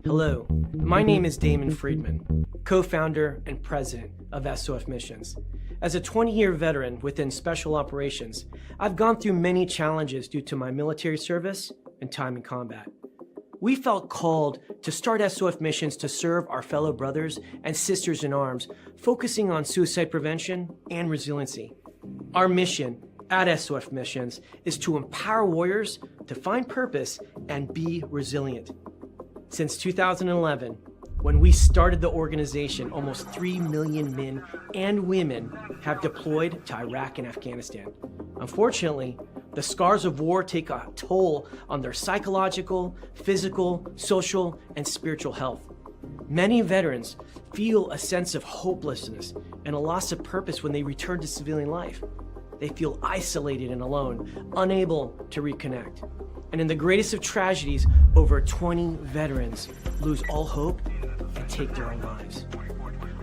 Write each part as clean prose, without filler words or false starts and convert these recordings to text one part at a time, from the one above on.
Hello, my name is Damon Friedman, co-founder and president of SOF Missions. As a 20-year veteran within Special Operations, I've gone through many challenges due to my military service and time in combat. We felt called to start SOF Missions to serve our fellow brothers and sisters in arms, focusing on suicide prevention and resiliency. Our mission at SOF Missions is to empower warriors to find purpose and be resilient. Since 2011, when we started the organization, almost 3 million men and women have deployed to Iraq and Afghanistan. Unfortunately, the scars of war take a toll on their psychological, physical, social, and spiritual health. Many veterans feel a sense of hopelessness and a loss of purpose when they return to civilian life. They feel isolated and alone, unable to reconnect. And in the greatest of tragedies, over 20 veterans lose all hope and take their own lives.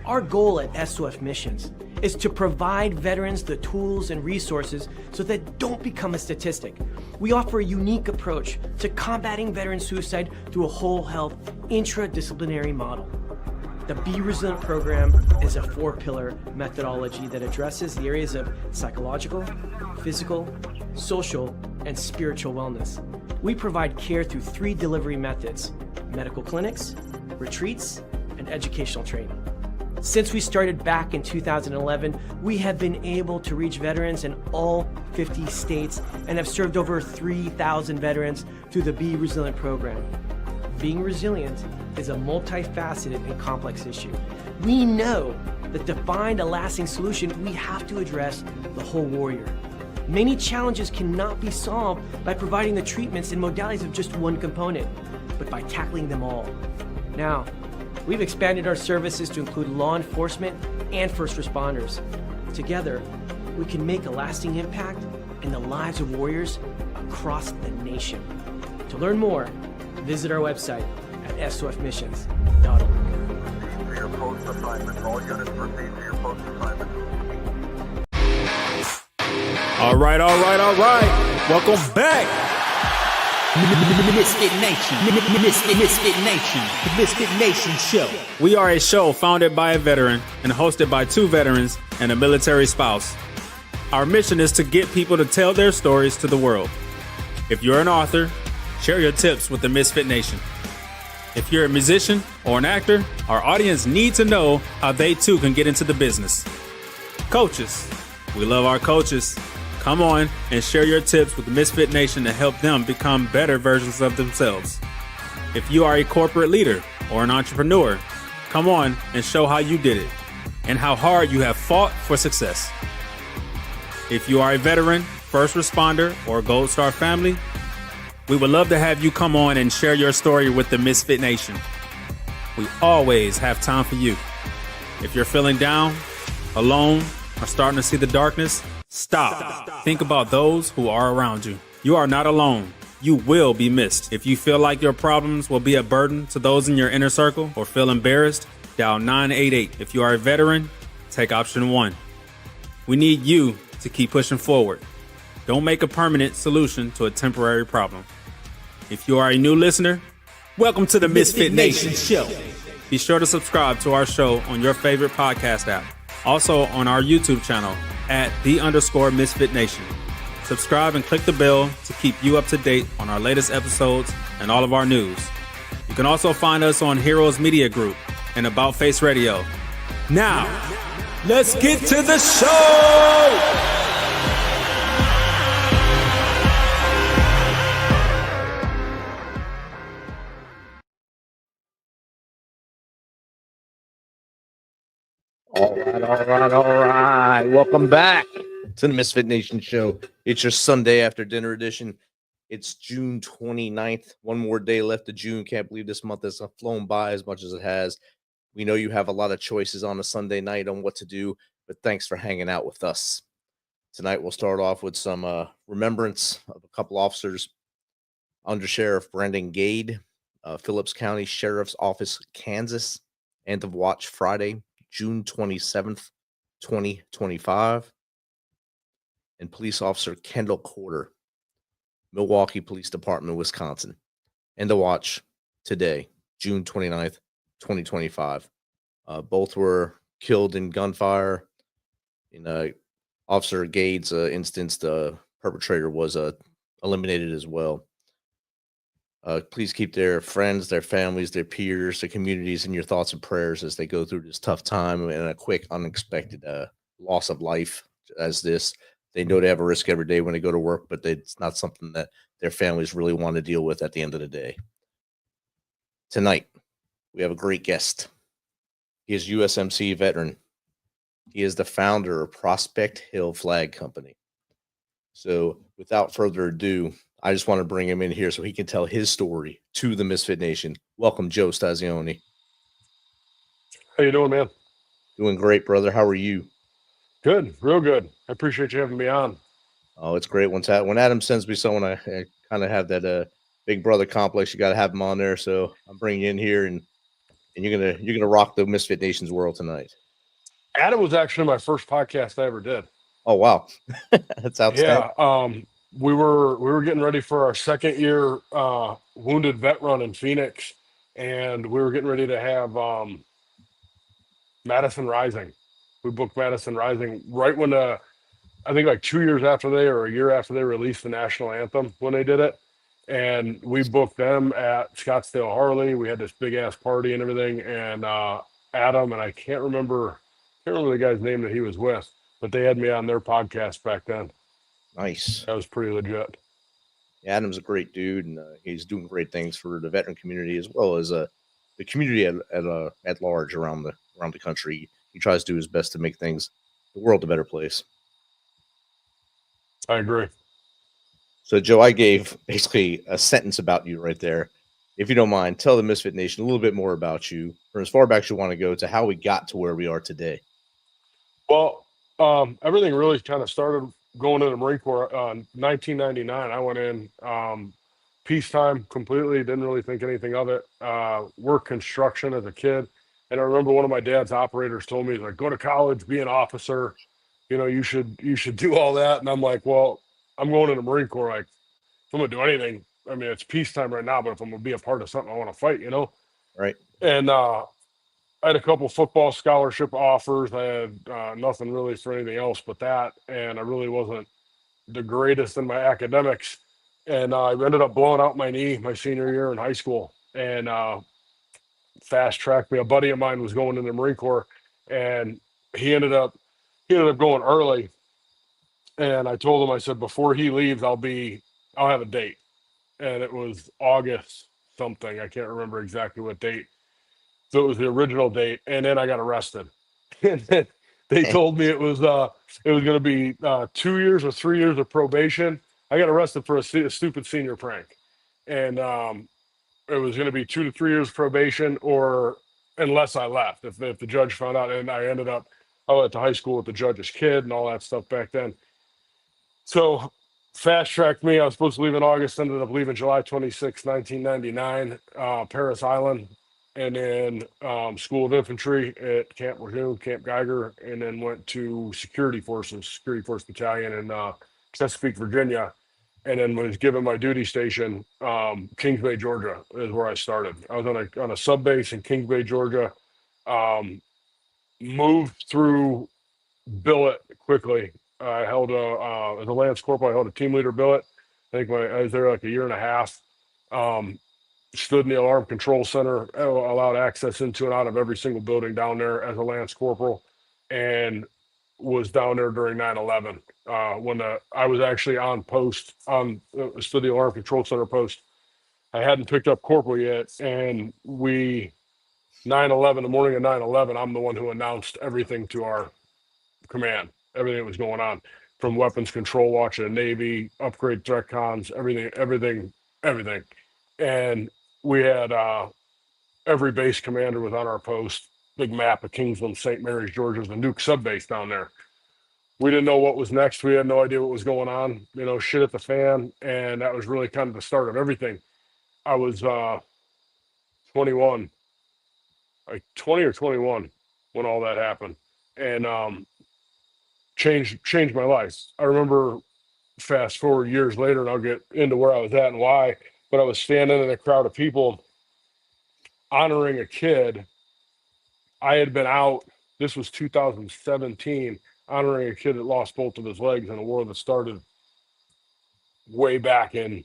Our goal at SOF Missions is to provide veterans the tools and resources so that they don't become a statistic. We offer a unique approach to combating veteran suicide through a whole health intradisciplinary model. The Be Resilient program is a 4-pillar methodology that addresses the areas of psychological, physical, social, and spiritual wellness. We provide care through 3 delivery methods: medical clinics, retreats, and educational training. Since we started back in 2011, we have been able to reach veterans in all 50 states and have served over 3,000 veterans through the Be Resilient program. Being resilient is a multifaceted and complex issue. We know that to find a lasting solution, we have to address the whole warrior. Many challenges cannot be solved by providing the treatments and modalities of just one component, but by tackling them all. Now, we've expanded our services to include law enforcement and first responders. Together, we can make a lasting impact in the lives of warriors across the nation. To learn more, visit our website at sofmissions.org. For your post assignment, all units proceed to your post assignment. All right. Welcome back. MisFit Nation, the MisFit Nation show. We are a show founded by a veteran and hosted by 2 veterans and a military spouse. Our mission is to get people to tell their stories to the world. If you're an author, share your tips with the MisFit Nation. If you're a musician or an actor, our audience needs to know how they too can get into the business. Coaches, we love our coaches. Come on and share your tips with the MisFit Nation to help them become better versions of themselves. If you are a corporate leader or an entrepreneur, come on and show how you did it and how hard you have fought for success. If you are a veteran, first responder, or Gold Star family, we would love to have you come on and share your story with the MisFit Nation. We always have time for you. If you're feeling down, alone, or starting to see the darkness, Stop. Think about those who are around you. You are not alone. You will be missed. If you feel like your problems will be a burden to those in your inner circle or feel embarrassed, dial 988. If you are a veteran, take option 1. We need you to keep pushing forward. Don't make a permanent solution to a temporary problem. If you are a new listener, welcome to the MisFit Nation show. Be sure to subscribe to our show on your favorite podcast app. Also on our YouTube channel at @the_MisFit Nation. Subscribe and click the bell to keep you up to date on our latest episodes and all of our news. You can also find us on Heroes Media Group and About Face Radio. Now, let's get to the show! All right. Welcome back to the MisFit Nation show. It's your Sunday after dinner edition. It's June 29th. One more day left of June. Can't believe this month has flown by as much as it has. We know you have a lot of choices on a Sunday night on what to do, but thanks for hanging out with us. Tonight, we'll start off with some remembrance of a couple officers. Under Sheriff Brendan Gade, Phillips County Sheriff's Office, Kansas, end of watch Friday, June 27th. 2025. And Police Officer Kendall Corder, Milwaukee Police Department, Wisconsin. And to watch today, June 29th, 2025. Both were killed in gunfire. In Officer Gade's instance, the perpetrator was eliminated as well. Please keep their friends, their families, their peers, their communities in your thoughts and prayers as they go through this tough time and a quick, unexpected loss of life as this. They know they have a risk every day when they go to work, but it's not something that their families really want to deal with at the end of the day. Tonight, we have a great guest. He is USMC veteran. He is the founder of Prospect Hill Flag Company. So without further ado, I just want to bring him in here so he can tell his story to the Misfit Nation. Welcome, Joe Stazione. How you doing, man? Doing great, brother. How are you? Good, real good. I appreciate you having me on. Oh, it's great. When Adam sends me someone, I kind of have that big brother complex. You got to have him on there. So I'm bringing you in here, and you're gonna rock the Misfit Nation's world tonight. Adam was actually my first podcast I ever did. Oh wow, that's outstanding. Yeah, we were getting ready for our second year wounded vet run in Phoenix, and we were getting ready to have Madison Rising. We booked Madison Rising right when I think like 2 years after or a year after they released the national anthem when they did it. And we booked them at Scottsdale Harley. We had this big ass party and everything. And Adam, and I can't remember the guy's name that he was with, but they had me on their podcast back then. Nice. That was pretty legit. Adam's a great dude, and he's doing great things for the veteran community as well as the community at large around the country. He tries to do his best to make the world a better place. I agree. So, Joe, I gave basically a sentence about you right there. If you don't mind, tell the Misfit Nation a little bit more about you, from as far back as you want to go to how we got to where we are today. Well, everything really kind of started going in the Marine Corps. 1999, I went in peacetime completely. Didn't really think anything of it. Worked construction as a kid. And I remember one of my dad's operators told me, like, go to college, be an officer. You know, you should do all that. And I'm like, well, I'm going in the Marine Corps. Like, if I'm gonna do anything, I mean, it's peacetime right now, but if I'm gonna be a part of something, I want to fight, you know? Right. And I had a couple football scholarship offers. I had nothing really for anything else but that. And I really wasn't the greatest in my academics. And I ended up blowing out my knee my senior year in high school. And fast tracked me. A buddy of mine was going in the Marine Corps, and he ended up going early. And I told him, I said, before he leaves, I'll have a date. And it was August something. I can't remember exactly what date. So it was the original date. And then I got arrested. And then they told me it was going to be 2 years or 3 years of probation. I got arrested for a stupid senior prank. And it was going to be 2 to 3 years probation, or unless I left, if the judge found out. And I went to high school with the judge's kid and all that stuff back then. So fast tracked me. I was supposed to leave in August, ended up leaving July 26, 1999, Paris Island, and then School of Infantry at Camp Rahoon, Camp Geiger, and then went to Security Force Battalion in Chesapeake, Virginia. And then was given my duty station, Kings Bay, Georgia, is where I started. I was on a sub base in Kings Bay, Georgia. Moved through billet quickly. I held as a Lance Corporal, I held a team leader billet. I think I was there like a year and a half. Stood in the alarm control center, allowed access into and out of every single building down there as a Lance Corporal, and was down there during 9/11 when I was actually on post stood the alarm control center post. I hadn't picked up corporal yet, and 9/11, the morning of 9/11, I'm the one who announced everything to our command, everything that was going on, from weapons control watch of the Navy, upgrade threat cons, everything. And we had every base commander was on our post. Big map of Kingsland, St. Mary's, Georgia, the nuke sub base down there. We didn't know what was next. We had no idea what was going on. You know, shit at the fan, and that was really kind of the start of everything. I was 21, like 20 or 21 when all that happened, and changed my life. I remember, fast forward years later, and I'll get into where I was at and why, but I was standing in a crowd of people honoring a kid. I had been out, this was 2017, honoring a kid that lost both of his legs in a war that started way back in,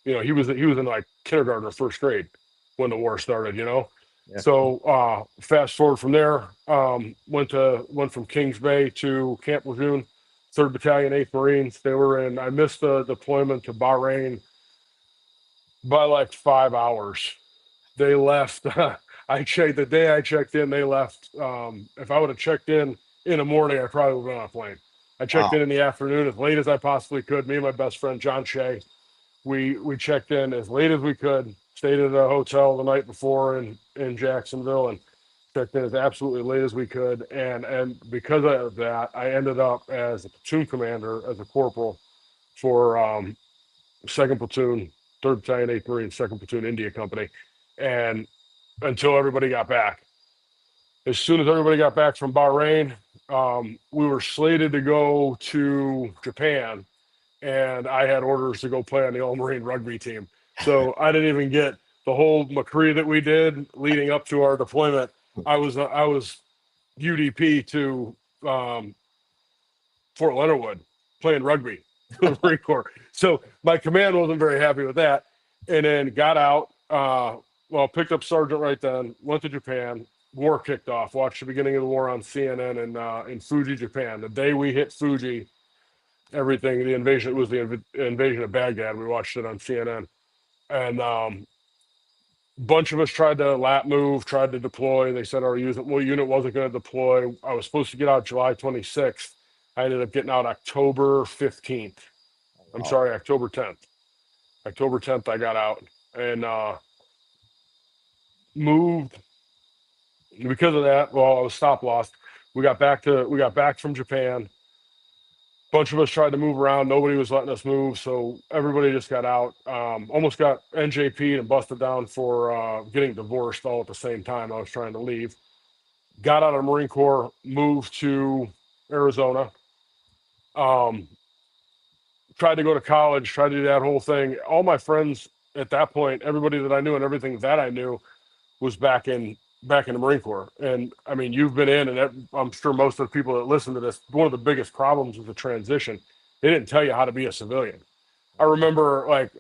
he was in like kindergarten or first grade when the war started, Yeah. So fast forward from there, went from Kings Bay to Camp Lejeune, 3rd Battalion, 8th Marines. I missed the deployment to Bahrain by like 5 hours. They left. The day I checked in, they left. If I would have checked in the morning, I probably would have been on a plane. I checked in the afternoon as late as I possibly could. Me and my best friend, John Shea, we checked in as late as we could, stayed at a hotel the night before in Jacksonville, and checked in as absolutely late as we could. And because of that, I ended up as a platoon commander, as a corporal for 2nd Platoon, 3rd Battalion, 8th Marines, 2nd Platoon, India Company. And until everybody got back. As soon as everybody got back from Bahrain, we were slated to go to Japan, and I had orders to go play on the All-Marine rugby team. So I didn't even get the whole McCree that we did leading up to our deployment. I was UDP to Fort Leonard Wood playing rugby for the Marine Corps. So my command wasn't very happy with that. And then got out, picked up sergeant right then, went to Japan, war kicked off, watched the beginning of the war on CNN in Fuji, Japan. The day we hit Fuji, the invasion, it was the invasion of Baghdad. We watched it on CNN. And a bunch of us tried to lap move, tried to deploy. They said our unit wasn't going to deploy. I was supposed to get out July 26th. I ended up getting out October 15th. I'm sorry, October 10th. October 10th, I got out and moved. Because of that, I was stop lost. We got back from Japan. Bunch of us tried to move around. Nobody was letting us move, so everybody just got out. Almost got NJP'd and busted down for getting divorced all at the same time. I was trying to leave. Got out of the Marine Corps, moved to Arizona. Tried to go to college, tried to do that whole thing. All my friends at that point, everybody that I knew and everything that I knew was back in the Marine Corps. And I mean, you've been in, and I'm sure most of the people that listen to this, one of the biggest problems with the transition, they didn't tell you how to be a civilian. I remember, like,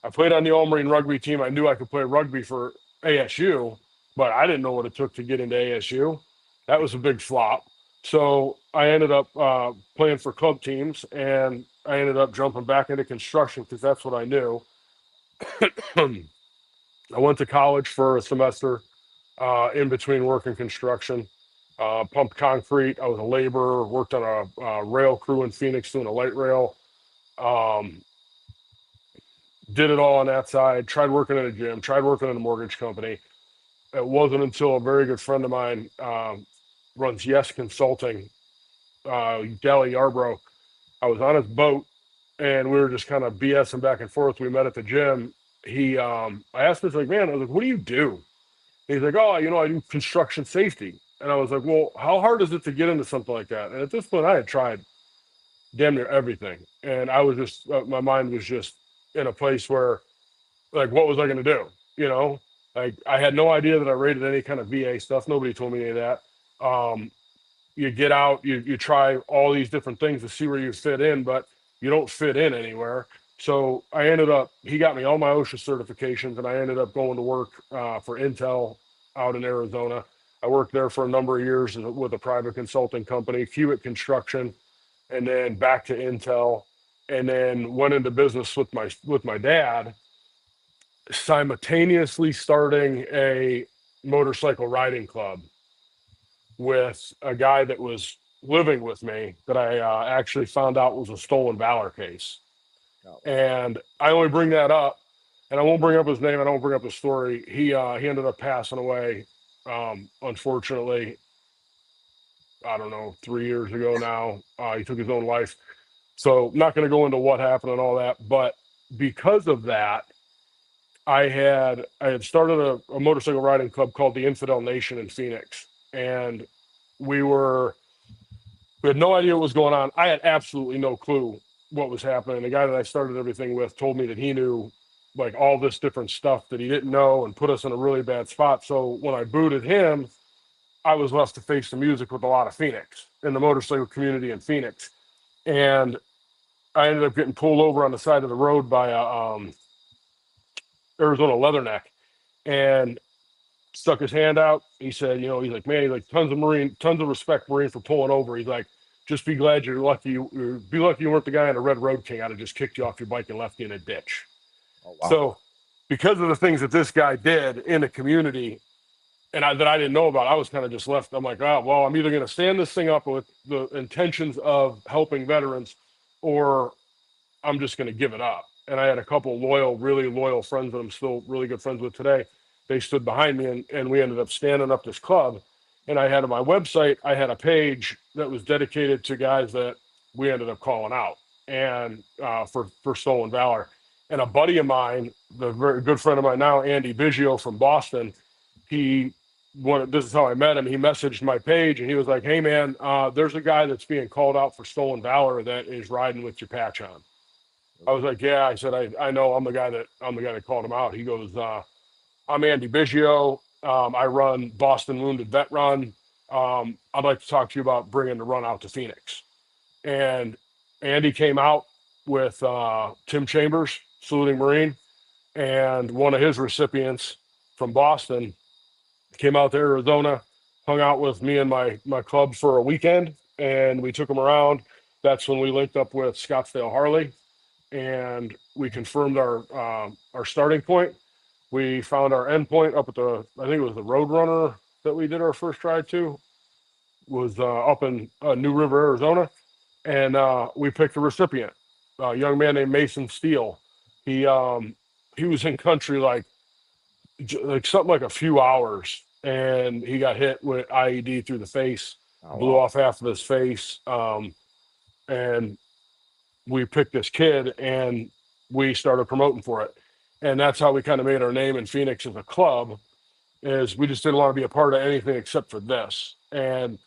I played on the All-Marine rugby team. I knew I could play rugby for ASU, but I didn't know what it took to get into ASU. That was a big flop. So I ended up playing for club teams, and I ended up jumping back into construction because that's what I knew. I went to college for a semester in between work and construction. Pumped concrete. I was a laborer, worked on a rail crew in Phoenix doing a light rail. Did it all on that side. Tried working at a gym, tried working at a mortgage company. It wasn't until a very good friend of mine runs Yes Consulting, Dally Yarbrough. I was on his boat and we were just kind of BSing back and forth. We met at the gym. I asked him, man, I was like, what do you do? And he's like, oh, I do construction safety. And I was like, well, how hard is it to get into something like that? And at this point I had tried damn near everything. And I was just, my mind was just in a place where, like, what was I going to do? Like, I had no idea that I rated any kind of VA stuff. Nobody told me any of that. You get out, you try all these different things to see where you fit in, but you don't fit in anywhere. So he got me all my OSHA certifications, and I ended up going to work for Intel out in Arizona. I worked there for a number of years with a private consulting company, Hewitt Construction, and then back to Intel, and then went into business with my dad, simultaneously starting a motorcycle riding club with a guy that was living with me that I actually found out was a stolen valor case. And I only bring that up, and I won't bring up his name. I don't bring up his story. He ended up passing away, unfortunately, I don't know, 3 years ago now. He took his own life. So not going to go into what happened and all that, but because of that, I had started a motorcycle riding club called the Infidel Nation in Phoenix. And we were We had no idea what was going on. I had absolutely no clue what was happening. The guy that I started everything with told me that he knew like all this different stuff that he didn't know and put us in a really bad spot. So when I booted him, I was left to face the music with a lot of Phoenix in the motorcycle community in Phoenix. And I ended up getting pulled over on the side of the road by a Arizona Leatherneck and stuck his hand out. He said, he's like, man, he's like, tons of respect, Marine, for pulling over. He's like, just be glad you're lucky. Be lucky you weren't the guy in a Red Road King. I'd have just kicked you off your bike and left you in a ditch. Oh, wow. So because of the things that this guy did in the community and that I didn't know about, I was kind of just left. I'm like, oh, well, I'm either going to stand this thing up with the intentions of helping veterans or I'm just going to give it up. And I had a couple really loyal friends that I'm still really good friends with today. They stood behind me and we ended up standing up this club. And I had on my website, I had a page that was dedicated to guys that we ended up calling out and for stolen valor. And a buddy of mine, the very good friend of mine now, Andy Biggio from Boston, this is how I met him. He messaged my page and he was like, hey man, there's a guy that's being called out for stolen valor that is riding with your patch on. I was like, yeah, I said, I know I'm the guy that called him out. He goes, I'm Andy Biggio. I run Boston Wounded Vet Run. I'd like to talk to you about bringing the run out to Phoenix. And Andy came out with Tim Chambers, saluting Marine, and one of his recipients from Boston came out to Arizona, hung out with me and my club for a weekend, and we took him around. That's when we linked up with Scottsdale Harley, and we confirmed our starting point. We found our end point up at I think it was the Roadrunner that we did our first ride to, was up in New River, Arizona. And we picked a recipient, a young man named Mason Steele. He was in country like something like a few hours, and he got hit with IED through the face, blew off half of his face. And we picked this kid and we started promoting for it. And that's how we kind of made our name in Phoenix as a club, is we just didn't want to be a part of anything except for this. And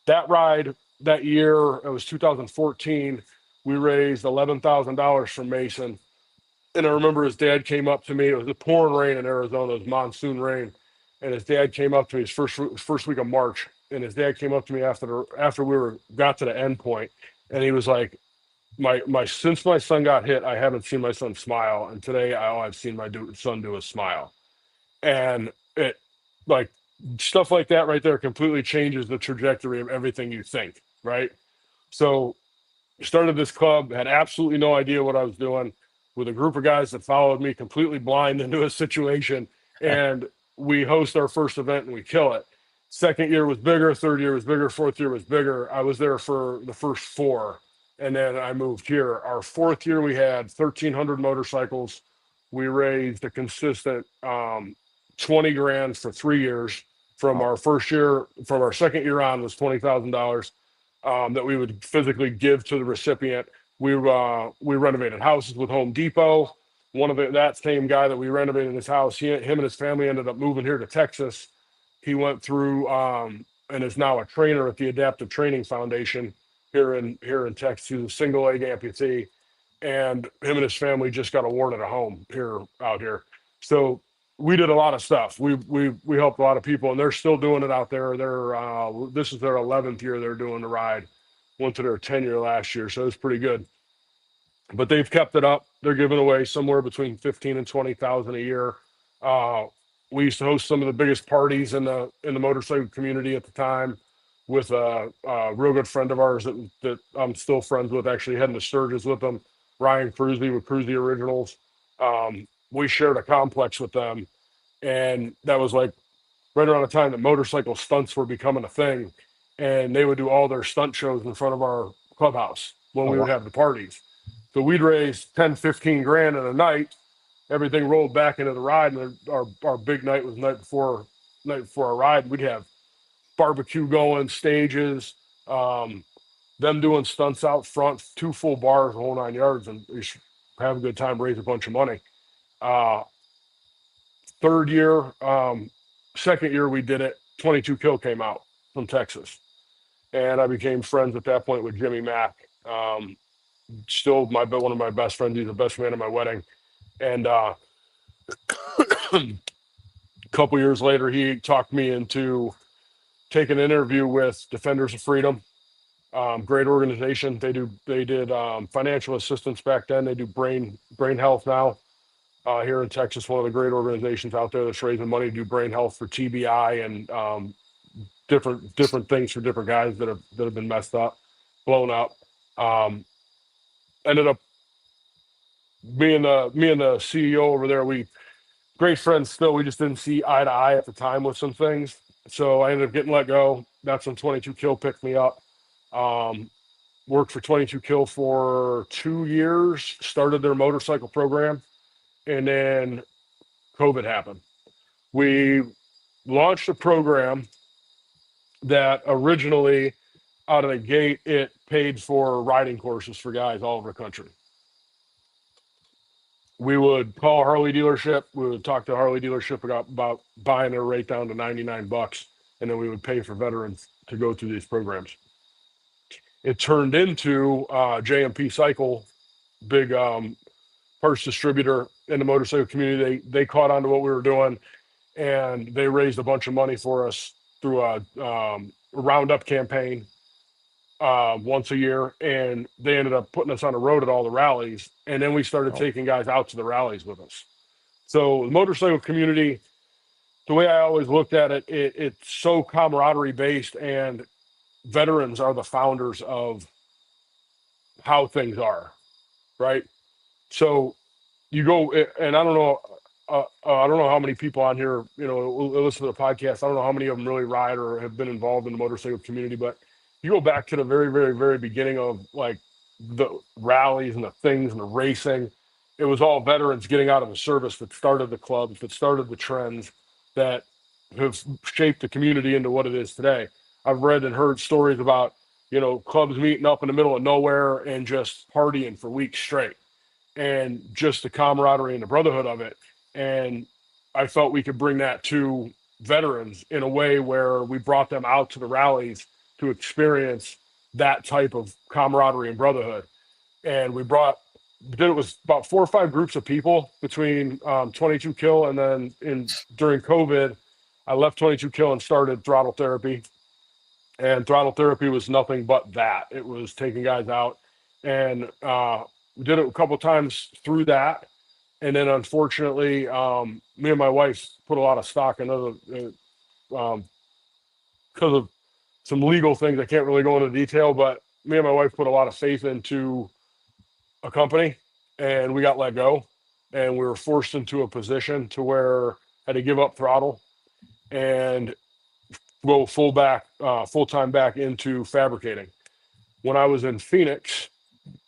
that ride that year, it was 2014, we raised $11,000 from Mason. And I remember his dad came up to me. It was a pouring rain in Arizona, it was monsoon rain. And his dad came up to me, his first week of March. And his dad came up to me after we got to the end point. And he was like, since my son got hit, I haven't seen my son smile, and today all I've seen my son do is smile. And it, like, stuff like that right there completely changes the trajectory of everything you think, right? So started this club, had absolutely no idea what I was doing, with a group of guys that followed me completely blind into a situation, and we host our first event and we kill it. Second year was bigger, third year was bigger, fourth year was bigger. I was there for the first 4. And then I moved here. Our 4th year, we had 1,300 motorcycles. We raised a consistent 20 grand for 3 years. From our second year on was $20,000 that we would physically give to the recipient. We renovated houses with Home Depot. That same guy that we renovated his house, him and his family ended up moving here to Texas. He went through and is now a trainer at the Adaptive Training Foundation here in Texas. He's a single leg amputee, and him and his family just got awarded a home out here. So we did a lot of stuff. We helped a lot of people, and they're still doing it out there. This is their 11th year they're doing the ride. Went to their 10-year last year, so it's pretty good. But they've kept it up. They're giving away somewhere between 15 and 20,000 a year. We used to host some of the biggest parties in the motorcycle community at the time, with a real good friend of ours that I'm still friends with, actually heading to Sturgis with them, Ryan Cruzy with Cruzy Originals. We shared a complex with them, and that was like right around the time that motorcycle stunts were becoming a thing, and they would do all their stunt shows in front of our clubhouse when we would have the parties. So we'd raise 10, 15 grand in a night. Everything rolled back into the ride, and our big night was the night before our ride. We'd have barbecue going, stages, them doing stunts out front, 2 full bars, the whole 9 yards, and we should have a good time, raise a bunch of money. Second year we did it, 22 Kill came out from Texas. and I became friends at that point with Jimmy Mack. Still one of my best friends. He's the best man at my wedding. And a couple years later, he talked me into taking an interview with Defenders of Freedom. Great organization. They did financial assistance back then. They do brain health now. Here in Texas, one of the great organizations out there that's raising money to do brain health for TBI and different things for different guys that have been messed up, blown up. Ended up me and the CEO over there. We great friends still. We just didn't see eye to eye at the time with some things. So I ended up getting let go. That's when 22 Kill picked me up. Worked for 22 Kill for 2 years. Started their motorcycle program, and then COVID happened. We launched a program that originally, out of the gate, it paid for riding courses for guys all over the country. We would call a Harley dealership. We would talk to a Harley dealership about buying it right down to $99, and then we would pay for veterans to go through these programs. It turned into JMP Cycle, big parts distributor in the motorcycle community. They caught on to what we were doing, and they raised a bunch of money for us through a roundup campaign once a year, and they ended up putting us on the road at all the rallies, and then we started taking guys out to the rallies with us. So the motorcycle community, the way I always looked at it, it's so camaraderie based, and veterans are the founders of how things are, right? So you go, and I don't know how many people on here, listen to the podcast. I don't know how many of them really ride or have been involved in the motorcycle community, but you go back to the very, very, very beginning of like the rallies and the things and the racing. It was all veterans getting out of the service that started the clubs, that started the trends that have shaped the community into what it is today. I've read and heard stories about, clubs meeting up in the middle of nowhere and just partying for weeks straight, and just the camaraderie and the brotherhood of it. And I felt we could bring that to veterans in a way where we brought them out to the rallies to experience that type of camaraderie and brotherhood. And we did it with about 4 or 5 groups of people between 22 Kill, and then during COVID, I left 22 Kill and started Throttle Therapy. And Throttle Therapy was nothing but that. It was taking guys out, and we did it a couple of times through that. And then unfortunately, me and my wife put a lot of stock in because of some legal things. I can't really go into detail, but me and my wife put a lot of faith into a company, and we got let go, and we were forced into a position to where I had to give up Throttle and go full-time back into fabricating. When I was in Phoenix,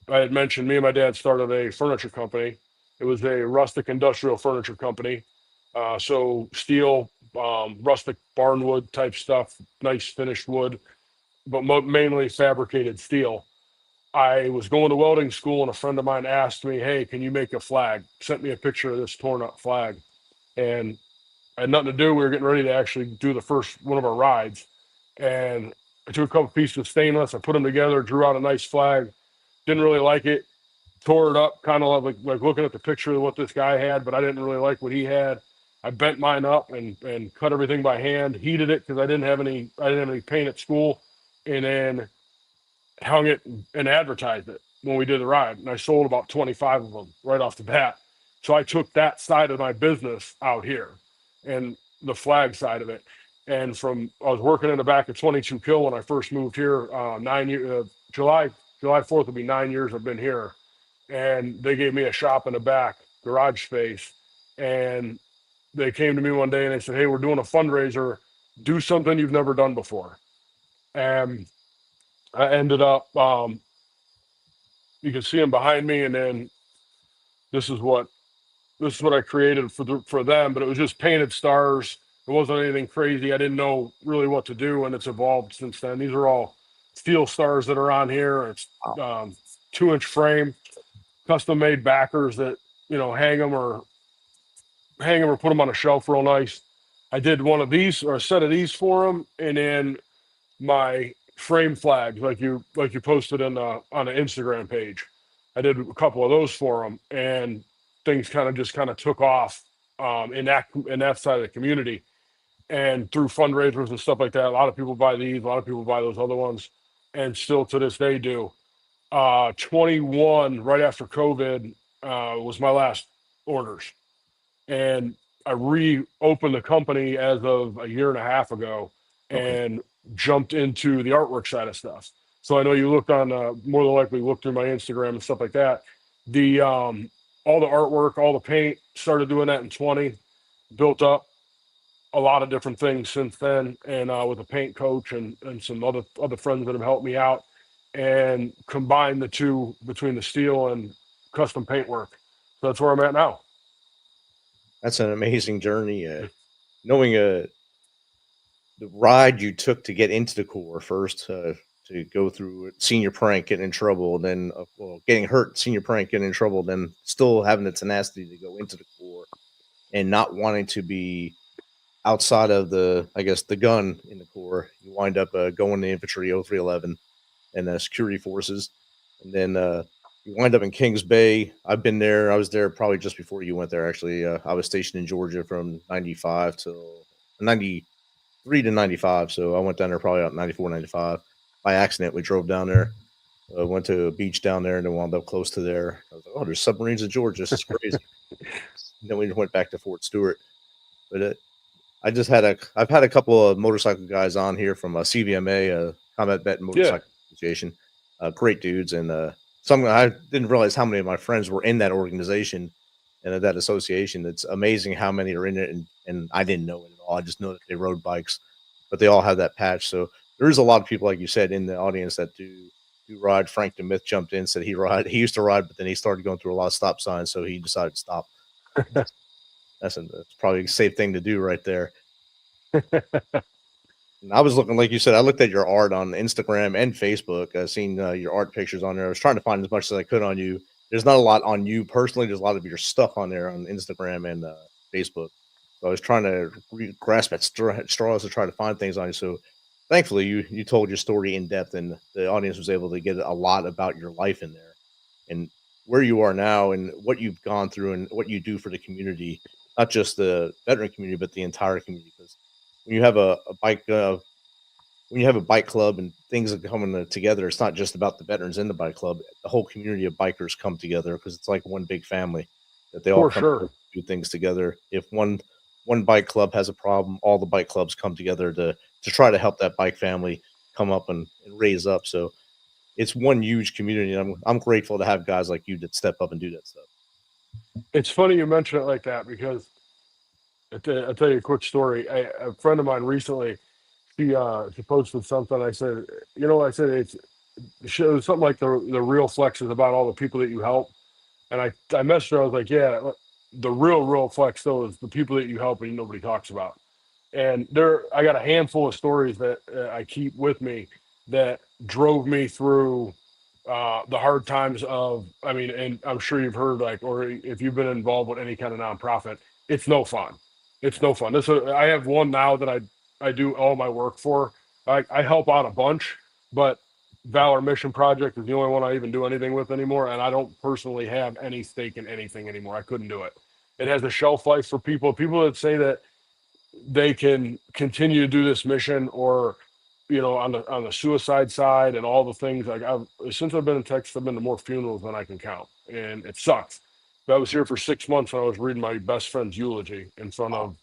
I had mentioned me and my dad started a furniture company. It was a rustic industrial furniture company. So steel, rustic barnwood type stuff, nice finished wood, but mainly fabricated steel. I was going to welding school, and a friend of mine asked me, "Hey, can you make a flag?" Sent me a picture of this torn up flag, and I had nothing to do. We were getting ready to actually do the first one of our rides, and I took a couple pieces of stainless, I put them together, drew out a nice flag. Didn't really like it, tore it up, kind of like looking at the picture of what this guy had, but I didn't really like what he had. I bent mine up and cut everything by hand, heated it because I didn't have any paint at school, and then hung it and advertised it when we did the ride. And I sold about 25 of them right off the bat. So I took that side of my business out here, and the flag side of it. And I was working in the back of 22 Kill when I first moved here. 9 years, July 4th will be 9 years I've been here. And they gave me a shop in the back, garage space. And they came to me one day and they said, "Hey, we're doing a fundraiser. Do something you've never done before." And I ended up, you can see them behind me. And then this is what I created for them, but it was just painted stars. It wasn't anything crazy. I didn't know really what to do, and it's evolved since then. These are all steel stars that are on here. It's 2-inch frame, custom made backers that hang them or put them on a shelf real nice. I did one of these or a set of these for them, and then my frame flags like you posted on the Instagram page. I did a couple of those for them, and things kind of took off in that side of the community. And through fundraisers and stuff like that, a lot of people buy these, a lot of people buy those other ones, and still to this day do. 21 right after COVID was my last orders, and I reopened the company as of a year and a half ago, Okay. and jumped into the artwork side of stuff. So I know you looked on more than likely looked through my Instagram and stuff like that. The all the artwork, all the paint, started doing that in 20, built up a lot of different things since then, and with a paint coach and some other friends that have helped me out, and combine the two between the steel and custom paint work. So that's where I'm at now. That's an amazing journey. Knowing the ride you took to get into the Corps first, to go through senior prank, getting in trouble, then well, getting hurt, senior prank, getting in trouble, then still having the tenacity to go into the Corps and not wanting to be outside of I guess, the gun in the Corps. You wind up going to infantry 0311 and security forces. And then you wind up in Kings Bay. I've been there. I was there probably just before you went there, actually. I was stationed in Georgia from 95 till 93 to 95. So I went down there probably about 94, 95. By accident, we drove down there. Went to a beach down there and then wound up close to there. I was like, oh, there's submarines in Georgia. This is crazy. Then we went back to Fort Stewart. But I've had a couple of motorcycle guys on here from CVMA, Combat Vet Motorcycle Association. Great dudes, and some I didn't realize how many of my friends were in that organization and that association. It's amazing how many are in it, and I didn't know it at all. I just know that they rode bikes, but they all have that patch. So there is a lot of people, like you said, in the audience that do ride. Frank the Myth jumped in, said he used to ride, but then he started going through a lot of stop signs, so he decided to stop. That's probably a safe thing to do right there. And I was looking, like you said, I looked at your art on Instagram and Facebook. I've seen your art pictures on there. I was trying to find as much as I could on you. There's not a lot on you personally. There's a lot of your stuff on there on Instagram and Facebook. So I was trying to grasp at straws to try to find things on you. So thankfully, you told your story in depth, and the audience was able to get a lot about your life in there and where you are now and what you've gone through and what you do for the community, not just the veteran community, but the entire community. Because when you have a bike club and things are coming together, it's not just about the veterans in the bike club. The whole community of bikers come together because it's like one big family that they all For come sure. together to do things together. If one bike club has a problem, all the bike clubs come together to try to help that bike family come up and raise up. So it's one huge community. And I'm grateful to have guys like you that step up and do that stuff. It's funny you mention it like that, because I'll tell you a quick story. A friend of mine recently, she posted something. I said, I said it was something like the real flex is about all the people that you help. And I messaged her. I was like, yeah, the real flex though is the people that you help and nobody talks about. And I got a handful of stories that I keep with me that drove me through the hard times I mean, and I'm sure you've heard, like, or if you've been involved with any kind of nonprofit, it's no fun. It's no fun. I have one now that I do all my work for. I help out a bunch, but Valor Mission Project is the only one I even do anything with anymore. And I don't personally have any stake in anything anymore. I couldn't do it. It has a shelf life for people that say that they can continue to do this mission, or on the suicide side and all the things. Like, since I've been in Texas, I've been to more funerals than I can count, and it sucks. But I was here for 6 months and I was reading my best friend's eulogy in front of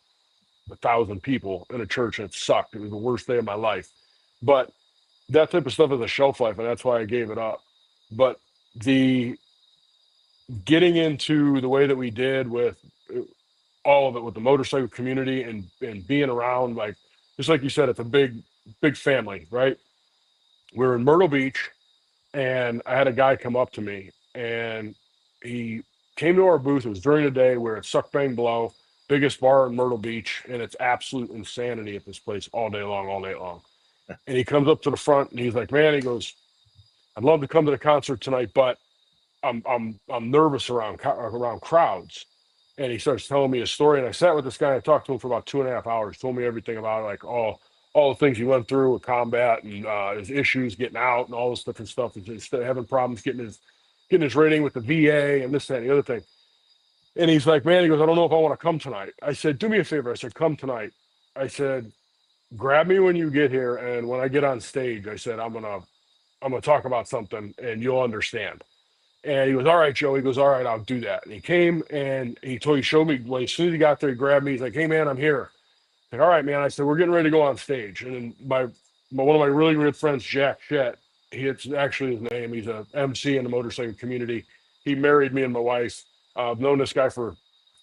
1,000 people in a church, and it sucked. It was the worst day of my life. But that type of stuff is a shelf life, and that's why I gave it up. But the getting into the way that we did with all of it, with the motorcycle community and being around, like, just like you said, it's a big family, right? We're in Myrtle Beach, and I had a guy come up to me, and he came to our booth. It was during the day. We're at Suck Bang Blow, biggest bar in Myrtle Beach, and it's absolute insanity at this place all day long. And he comes up to the front and he's like, man, he goes, I'd love to come to the concert tonight, but I'm nervous around crowds. And he starts telling me a story. And I sat with this guy. I talked to him for about 2.5 hours. Told me everything about it, like all all the things he went through with combat and his issues getting out and all this different stuff. And just having problems getting his rating with the VA and this, that, and the other thing. And he's like, man, he goes, I don't know if I want to come tonight. I said, do me a favor. I said, come tonight. I said, grab me when you get here, and when I get on stage, I said, I'm gonna talk about something and you'll understand. And he goes, all right, Joe. He goes, all right, I'll do that. And he came and he showed me, well, as soon as he got there, he grabbed me. He's like, hey man, I'm here. Like, all right, man. I said, we're getting ready to go on stage. And then one of my really good friends, Jack Shett, it's actually his name. He's a MC in the motorcycle community. He married me and my wife. I've known this guy for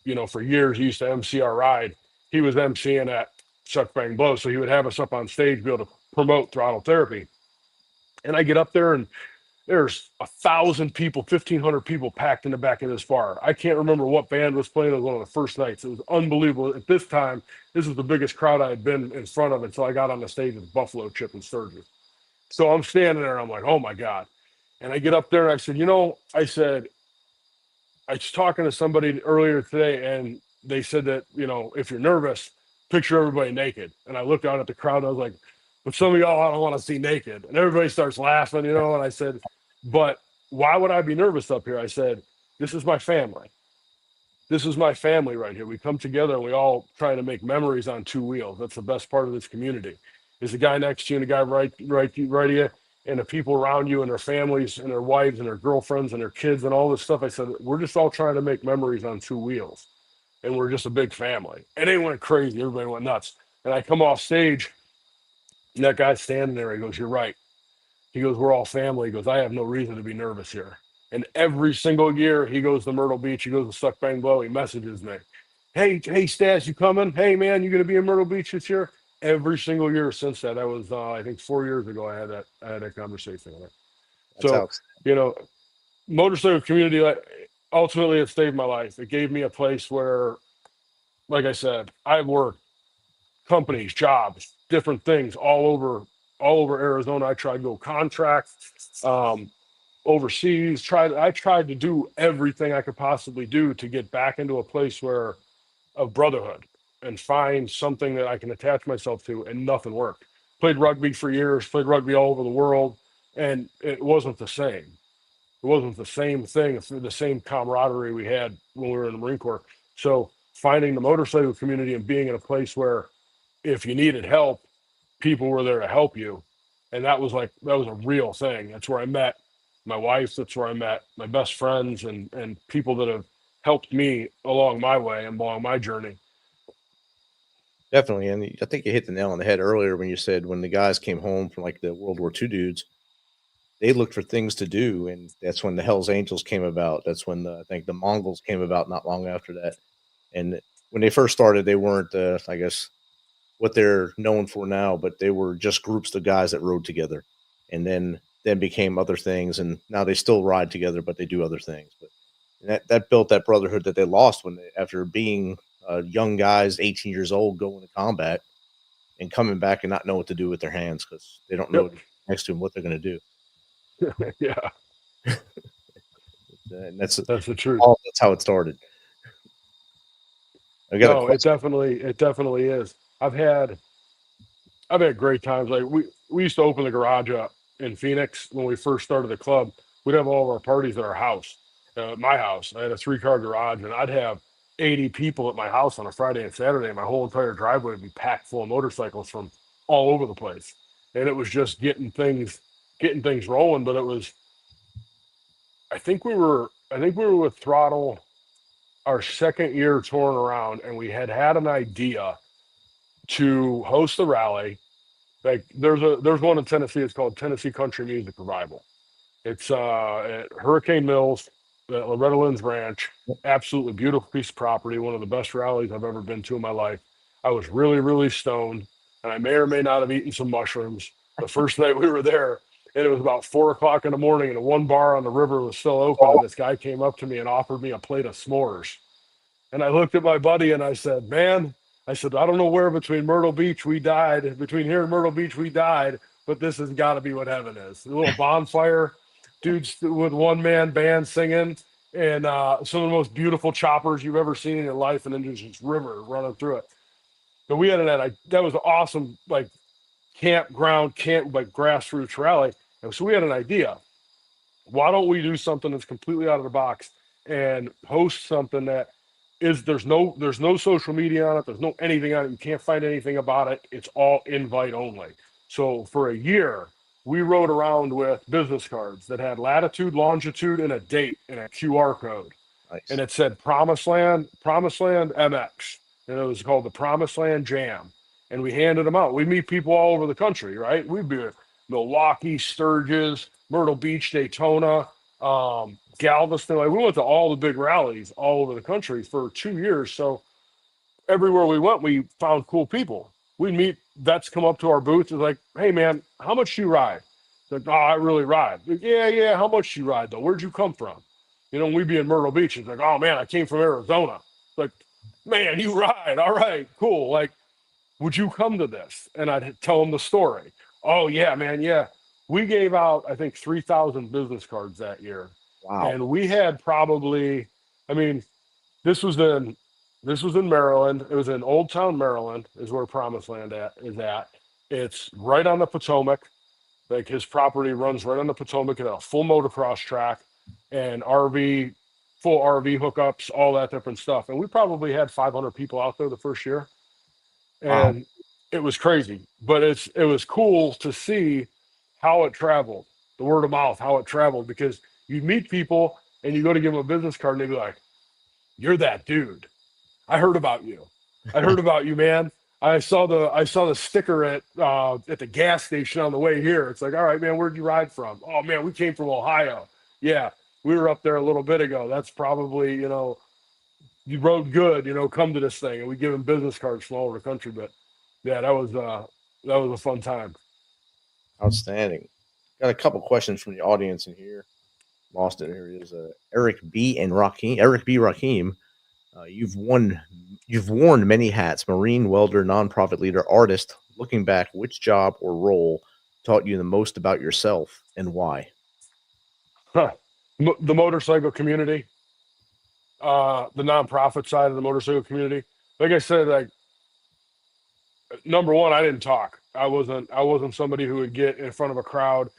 years. He used to MC our ride. He was MCing at Suck Bang Blow, so he would have us up on stage, be able to promote Throttle Therapy. And I get up there, and there's 1,000 people, 1,500 people packed in the back of this bar. I can't remember what band was playing. It was one of the first nights. It was unbelievable. At this time, this was the biggest crowd I had been in front of until I got on the stage with Buffalo Chip and Sturgis. So I'm standing there, and I'm like, oh my God. And I get up there, and I said, I was talking to somebody earlier today, and they said that, if you're nervous, picture everybody naked. And I looked out at the crowd, and I was like, but some of y'all I don't want to see naked. And everybody starts laughing, and I said, but why would I be nervous up here? I said, this is my family. This is my family right here. We come together and we all try to make memories on two wheels. That's the best part of this community. Is the guy next to you and the guy right of you and the people around you and their families and their wives and their girlfriends and their kids and all this stuff. I said, we're just all trying to make memories on two wheels. And we're just a big family. And they went crazy. Everybody went nuts. And I come off stage, and that guy's standing there. He goes, you're right. He goes, we're all family. He goes, I have no reason to be nervous here. And every single year he goes to Myrtle Beach, he goes to Suck Bang Blow, he messages me. Hey, Stas, you coming? Hey man, you gonna be in Myrtle Beach this year? Every single year since that. That was I think 4 years ago I had that conversation with her. So, motorcycle community, ultimately it saved my life. It gave me a place where, like I said, I've worked companies, jobs, different things all over Arizona. I tried to go contract, overseas. I tried to do everything I could possibly do to get back into a place of brotherhood and find something that I can attach myself to, and nothing worked. Played rugby for years, played rugby all over the world, and it wasn't the same. It wasn't the same thing, the same camaraderie we had when we were in the Marine Corps. So finding the motorcycle community and being in a place where if you needed help, people were there to help you. And that was a real thing. That's where I met my wife. That's where I met my best friends and people that have helped me along my way and along my journey. Definitely. And I think you hit the nail on the head earlier when you said when the guys came home from like the World War II dudes, they looked for things to do. And that's when the Hells Angels came about. That's when I think the Mongols came about not long after that. And when they first started, they weren't, I guess, what they're known for now, but they were just groups of guys that rode together and then became other things. And now they still ride together, but they do other things. But that built that brotherhood that they lost after being young guys, 18 years old, going to combat and coming back and not know what to do with their hands because they don't know next to them what they're going to do. Yeah. And that's the truth. That's how it started. It definitely is. I've had great times. Like we used to open the garage up in Phoenix when we first started the club. We'd have all of our parties at our house, my house. I had a 3-car garage, and I'd have 80 people at my house on a Friday and Saturday. My whole entire driveway would be packed full of motorcycles from all over the place, and it was just getting things rolling. But it was, I think we were with Throttle our second year touring around, and we had an idea to host a rally. Like there's one in Tennessee. It's called Tennessee Country Music Revival. It's at Hurricane Mills, at Loretta Lynn's ranch. Absolutely beautiful piece of property. One of the best rallies I've ever been to in my life. I was really, really stoned, and I may or may not have eaten some mushrooms the first night we were there. And it was about 4:00 in the morning, and one bar on the river was still open. And this guy came up to me and offered me a plate of s'mores. And I looked at my buddy and I said, man, I don't know where between here and Myrtle Beach we died, but this has got to be what heaven is. A little bonfire, dudes with one-man band singing, and some of the most beautiful choppers you've ever seen in your life, and then there's this river running through it. But we had that was awesome, like campground, like grassroots rally. And so we had an idea. Why don't we do something that's completely out of the box and host something that is there's no social media on it, there's no anything on it, you can't find anything about it, it's all invite only. So for a year we rode around with business cards that had latitude, longitude, and a date and a QR code. Nice. And it said Promised Land MX, and it was called the Promised Land Jam. And we handed them out. We meet people all over the country, right? We'd be at Milwaukee, Sturgis, Myrtle Beach, Daytona, Galveston. Like, we went to all the big rallies all over the country for 2 years. So everywhere we went, we found cool people. We'd meet vets come up to our booth. It's like, hey man, how much do you ride? It's like, oh, I really ride. Like, yeah. How much do you ride though? Where'd you come from? You know, we'd be in Myrtle Beach. It's like, oh man, I came from Arizona. It's like, man, you ride. All right, cool. Like, would you come to this? And I'd tell them the story. Oh yeah, man. Yeah. We gave out, I think, 3,000 business cards that year. Wow. And we had probably, I mean, this was in Maryland. It was in Old Town, Maryland, is where Promised Land is at. It's right on the Potomac. Like, his property runs right on the Potomac, and a full motocross track and full RV hookups, all that different stuff. And we probably had 500 people out there the first year. And it was crazy, but it was cool to see how it traveled, the word of mouth, how it traveled, because you meet people and you go to give them a business card and they be like, you're that dude. I heard about you. I heard about you, man. I saw the sticker at the gas station on the way here. It's like, all right, man, where'd you ride from? Oh man, we came from Ohio. Yeah, we were up there a little bit ago. That's probably, you rode good, come to this thing. And we give them business cards from all over the country. But yeah, that was a fun time. Outstanding. Got a couple questions from the audience in here. Lost it. Here it is. Eric B. Raheem. You've worn many hats: Marine, welder, nonprofit leader, artist. Looking back, which job or role taught you the most about yourself and why? The motorcycle community, the nonprofit side of the motorcycle community. Like I said, like, number one, I didn't talk. I wasn't somebody who would get in front of a crowd.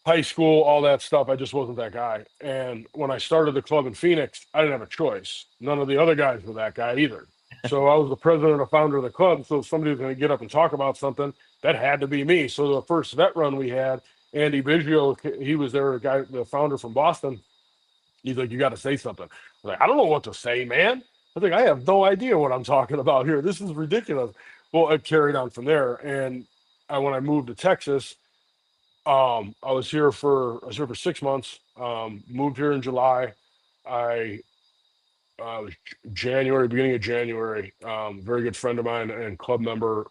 High school, all that stuff, I just wasn't that guy. And when I started the club in Phoenix, I didn't have a choice. None of the other guys were that guy either. So I was the president and founder of the club. So if somebody was going to get up and talk about something, that had to be me. So the first vet run we had, Andy Biggio, he was there, the founder from Boston. He's like, you got to say something. I was like, I don't know what to say, man. I think I have no idea what I'm talking about here. This is ridiculous. Well, it carried on from there. And when I moved to Texas, I was here for 6 months. Moved here in July. I was beginning of January. Very good friend of mine and club member.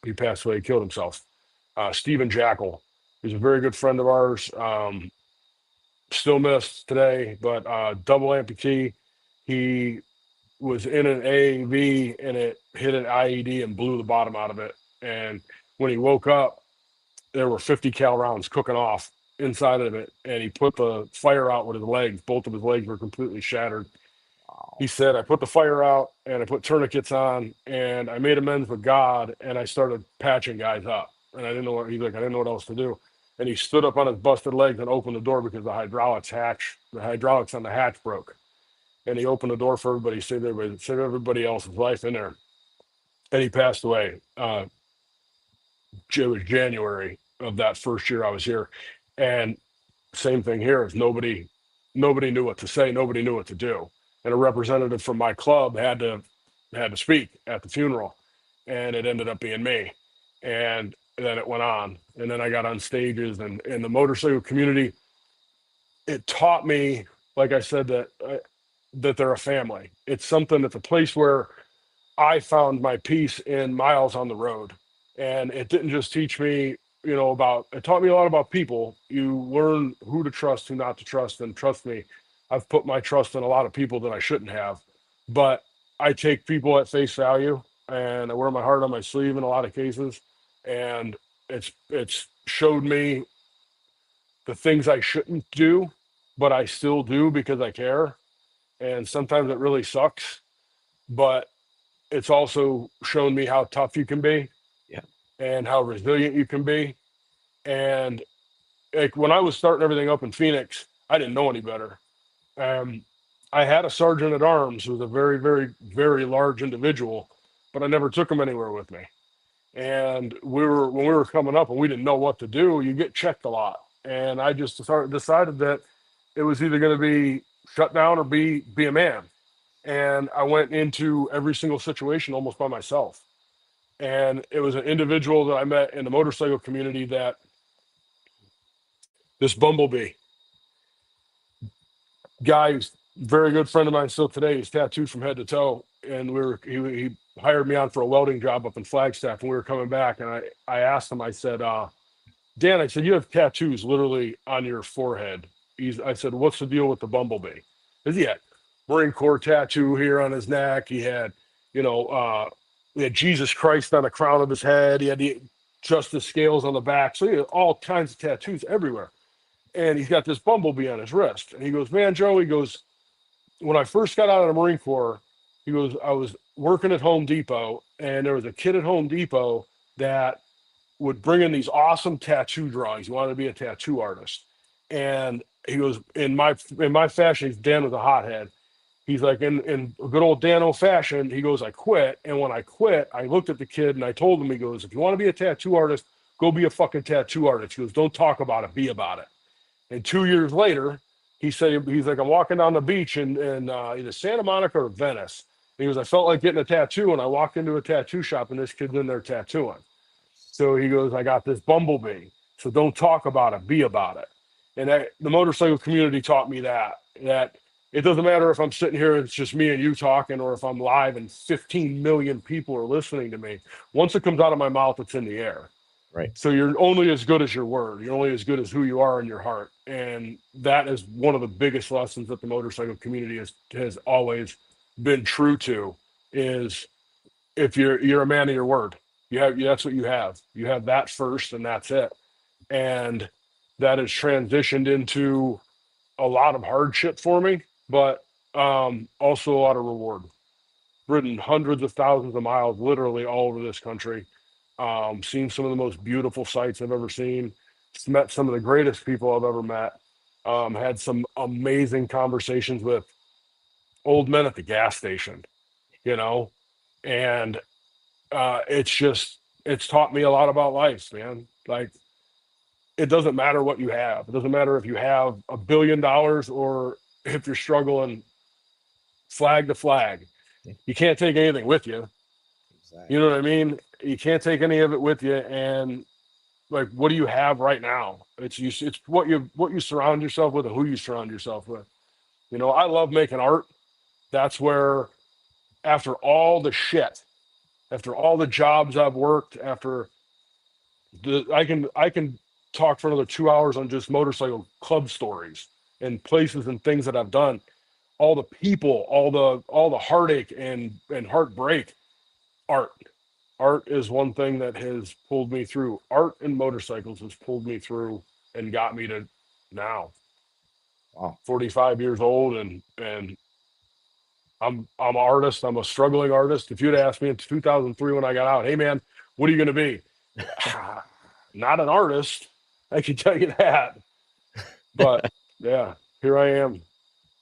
He passed away. He killed himself. Stephen Jackal. He's a very good friend of ours. Still missed today, but double amputee. He was in an AAV and it hit an IED and blew the bottom out of it. And when he woke up, there were 50 cal rounds cooking off inside of it. And he put the fire out with his legs. Both of his legs were completely shattered. He said, I put the fire out and I put tourniquets on and I made amends with God and I started patching guys up. And I didn't know what else to do. And he stood up on his busted legs and opened the door because the hydraulics on the hatch broke. And he opened the door for everybody, saved everybody else's life in there. And he passed away. It was January of that first year I was here. And same thing here is nobody knew what to say. Nobody knew what to do. And a representative from my club had to speak at the funeral. And it ended up being me. And then it went on. And then I got on stages and in the motorcycle community, it taught me, like I said, that they're a family. It's a place where I found my peace in miles on the road. And it didn't just teach me, it taught me a lot about people. You learn who to trust, who not to trust. And trust me, I've put my trust in a lot of people that I shouldn't have. But I take people at face value and I wear my heart on my sleeve in a lot of cases. And it's showed me the things I shouldn't do, but I still do because I care. And sometimes it really sucks, but it's also shown me how tough you can be. Yeah. and how resilient you can be. And like when I was starting everything up in Phoenix, I didn't know any better. Um, I had a sergeant at arms who was a very, very, very large individual, but I never took him anywhere with me. And when we were coming up and we didn't know what to do, you get checked a lot. And I just decided that it was either going to be shut down or be a man. And I went into every single situation almost by myself. And it was an individual that I met in the motorcycle community, that this Bumblebee guy, who's a very good friend of mine still today. He's tattooed from head to toe. And he hired me on for a welding job up in Flagstaff, and we were coming back, and I asked him, I said, Dan, I said, you have tattoos literally on your forehead. I said, what's the deal with the Bumblebee? He had Marine Corps tattoo here on his neck. He had, he had Jesus Christ on the crown of his head. He had the Justice Scales on the back. So he had all kinds of tattoos everywhere. And he's got this Bumblebee on his wrist. And he goes, man, Joe, he goes, when I first got out of the Marine Corps, he goes, I was working at Home Depot, and there was a kid at Home Depot that would bring in these awesome tattoo drawings. He wanted to be a tattoo artist. And he goes, in my fashion, Dan was a hothead. He's like, in good old Dano fashion, he goes, I quit. And when I quit, I looked at the kid and I told him, he goes, if you want to be a tattoo artist, go be a fucking tattoo artist. He goes, don't talk about it, be about it. And 2 years later, he's like, I'm walking down the beach in either Santa Monica or Venice. And he goes, I felt like getting a tattoo, and I walked into a tattoo shop, and this kid's in there tattooing. So he goes, I got this Bumblebee. So don't talk about it, be about it. And the motorcycle community taught me that it doesn't matter if I'm sitting here and it's just me and you talking, or if I'm live and 15 million people are listening to me. Once it comes out of my mouth, it's in the air. Right. So you're only as good as your word. You're only as good as who you are in your heart. And that is one of the biggest lessons that the motorcycle community has always been true to, is if you're a man of your word. That's what you have. You have that first, and that's it. And that has transitioned into a lot of hardship for me, but also a lot of reward. Ridden hundreds of thousands of miles, literally all over this country. Seen some of the most beautiful sights I've ever seen. Met some of the greatest people I've ever met. Had some amazing conversations with old men at the gas station, and it's taught me a lot about life, man. Like, it doesn't matter what you have. It doesn't matter if you have $1 billion or if you're struggling flag to flag. You can't take anything with you. Exactly. You know what I mean? You can't take any of it with you. And like, what do you have right now? It's what you surround yourself with and who you surround yourself with. I love making art. That's where, after all the shit, after all the jobs I've worked, I can talk for another 2 hours on just motorcycle club stories and places and things that I've done. All the people, all the heartache and heartbreak. Art is one thing that has pulled me through. Art and motorcycles has pulled me through and got me to now. Wow. 45 years old, and I'm an artist. I'm a struggling artist. If you'd asked me in 2003 when I got out, hey man, what are you going to be? Not an artist, I can tell you that. But yeah, here I am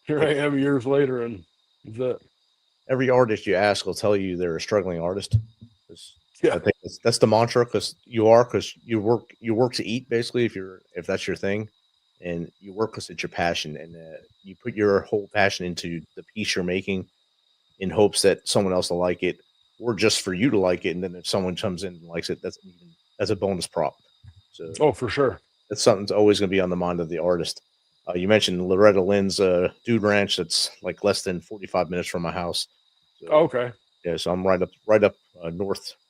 years later, and that's it. Every artist you ask will tell you they're a struggling artist. Yeah. I think that's the mantra, because you work to eat, basically, if that's your thing, and you work because it's your passion, and you put your whole passion into the piece you're making in hopes that someone else will like it, or just for you to like it. And then if someone comes in and likes it, that's a bonus prop. So For sure. That's something that's always going to be on the mind of the artist. You mentioned Loretta Lynn's Dude Ranch. That's like less than 45 minutes from my house. So, Okay. yeah, so I'm right up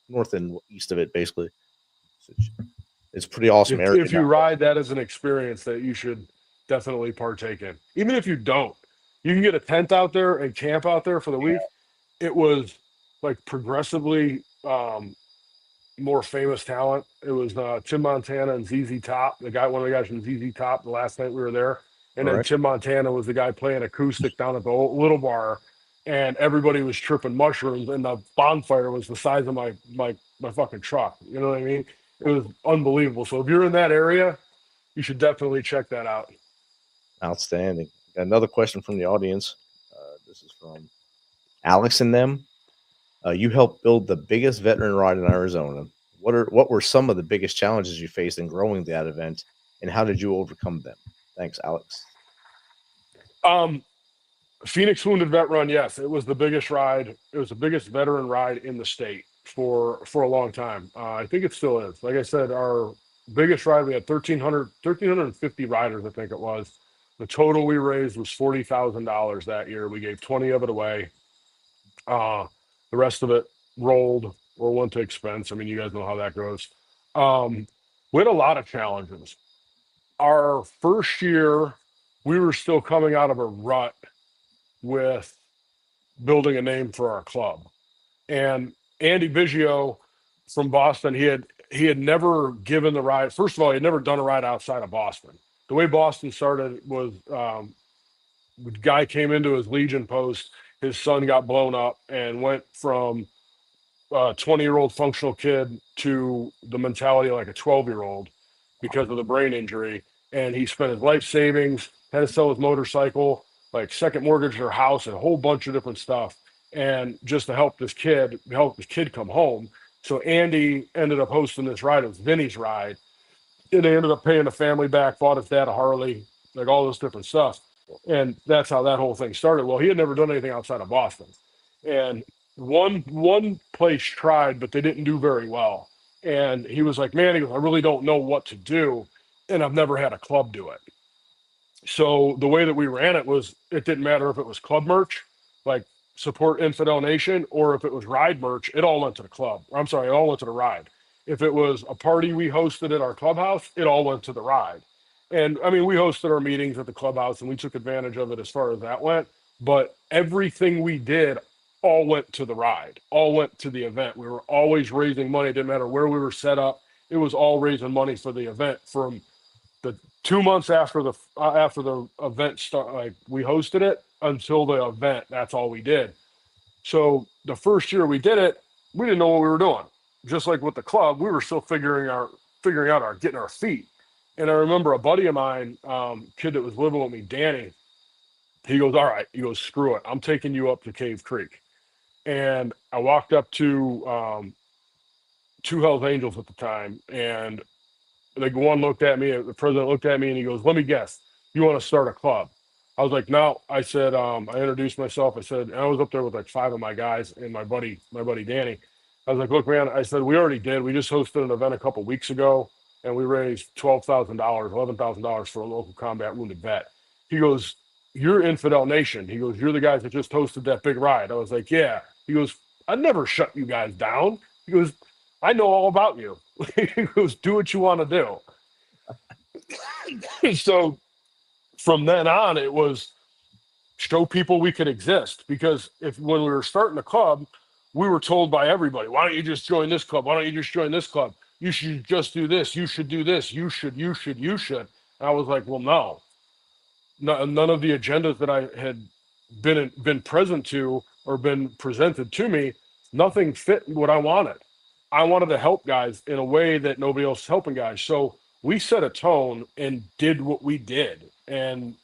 north and east of it, basically. So it's a pretty awesome area. If you ride, that is an experience that you should definitely partake in. Even if you don't, you can get a tent out there and camp out there for the week. It was like progressively more famous talent. It was Tim Montana and ZZ Top, one of the guys from ZZ Top, the last night we were there. And then Tim Montana was the guy playing acoustic down at the little bar, and everybody was tripping mushrooms, and the bonfire was the size of my my fucking truck. You know what I mean? It was unbelievable. So if you're in that area, you should definitely check that out. Outstanding. Got another question from the audience. This is from Alex and them. You helped build the biggest veteran ride in Arizona. What were some of the biggest challenges you faced in growing that event, and how did you overcome them? Thanks, Alex. Phoenix Wounded Vet Run, yes, it was the biggest ride. It was the biggest veteran ride in the state for a long time. I think it still is. Like I said, our biggest ride, we had 1,350 riders, I think it was. The total we raised was $40,000 that year. We gave 20 of it away. The rest of it rolled or went to expense. I mean, you guys know how that goes. We had a lot of challenges. Our first year, we were still coming out of a rut with building a name for our club. And Andy Biggio from Boston, he had never given the ride. First of all, he had never done a ride outside of Boston. The way Boston started was the guy came into his Legion post, his son got blown up and went from a 20-year-old functional kid to the mentality of like a 12-year-old because of the brain injury. And he spent his life savings, had to sell his motorcycle, like second mortgage their house, and a whole bunch of different stuff. And just to help this kid come home. So Andy ended up hosting this ride. It was Vinny's ride. And they ended up paying the family back, bought his dad a Harley, like all this different stuff. And that's how that whole thing started. Well, he had never done anything outside of Boston. And one place tried, but they didn't do very well. And he was like, man, he goes, I really don't know what to do. And I've never had a club do it. So the way that we ran it was, it didn't matter if it was club merch, like support Infidel Nation, or if it was ride merch, it all went to the club. I'm sorry, it all went to the ride. If it was a party we hosted at our clubhouse, it all went to the ride. And I mean, we hosted our meetings at the clubhouse and we took advantage of it as far as that went. But everything we did all went to the ride, all went to the event. We were always raising money. It didn't matter where we were set up. It was all raising money for the event. From the 2 months after the event start, like we hosted it, until the event, that's all we did. So the first year we did it, we didn't know what we were doing. Just like with the club, we were still figuring out getting our feet. And I remember a buddy of mine, kid that was living with me, Danny, he goes, all right, he goes, screw it, I'm taking you up to Cave Creek. And I walked up to two Hells Angels at the time, and like one looked at me, the president looked at me, and he goes, let me guess, you want to start a club? I was like, no. I said, I introduced myself. I said, and I was up there with like 5 of my guys and my buddy Danny. I was like, look, man, I said, we already did. We just hosted an event a couple weeks ago, and we raised $12,000, $11,000 for a local combat wounded vet. He goes, you're Infidel Nation. He goes, you're the guys that just hosted that big ride. I was like, yeah. He goes, I'd never shut you guys down. He goes, I know all about you. He goes, do what you want to do. So from then on, it was show people we could exist. Because when we were starting the club, we were told by everybody, why don't you just join this club? Why don't you just join this club? You should just do this. You should do this. You should. And I was like, well, no. None of the agendas that I had been present to or been presented to me, nothing fit what I wanted. I wanted to help guys in a way that nobody else is helping guys. So we set a tone and did what we did, and